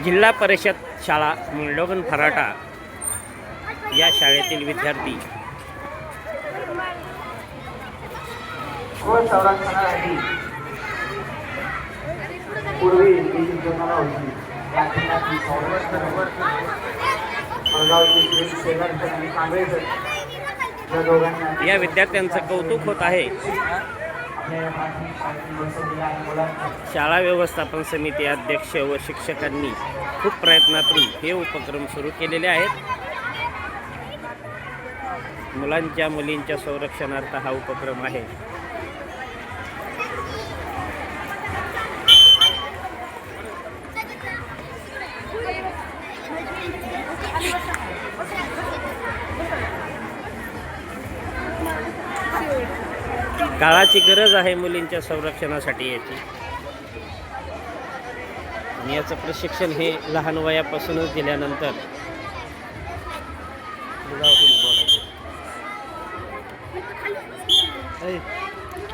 जिल्हा परिषद शाळा मुंडोगन फराटा या शाळेतील विद्यार्थी संरक्षणासाठी पूर्वी जमाना होती या विद्यार्थ्यांचं कौतुक होत आहे। शाळा व्यवस्थापन समिती अध्यक्ष व शिक्षकांनी खूप प्रयत्नातून हे उपक्रम सुरू केलेले आहेत। मुलांच्या मुलींच्या संरक्षणार्थ हा उपक्रम आहे। काळाची गरज आहे मुलींच्या संरक्षणासाठी याची, आणि याचं प्रशिक्षण हे लहान वयापासूनच दिल्यानंतर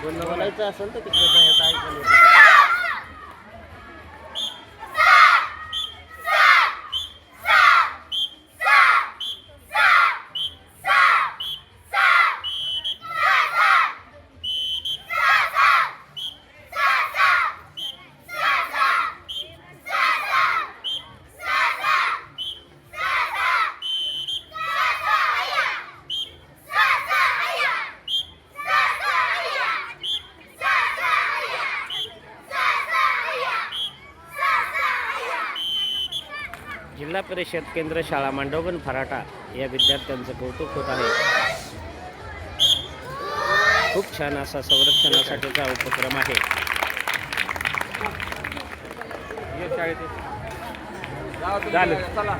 बोलायचं असेल तर तिकडे जिल्हा परिषद केंद्र शाळा मांडवगण फराटा या विद्यार्थ्यांचं कौतुक होत आहे। खूप छान असा संरक्षणासाठीचा उपक्रम आहे। चला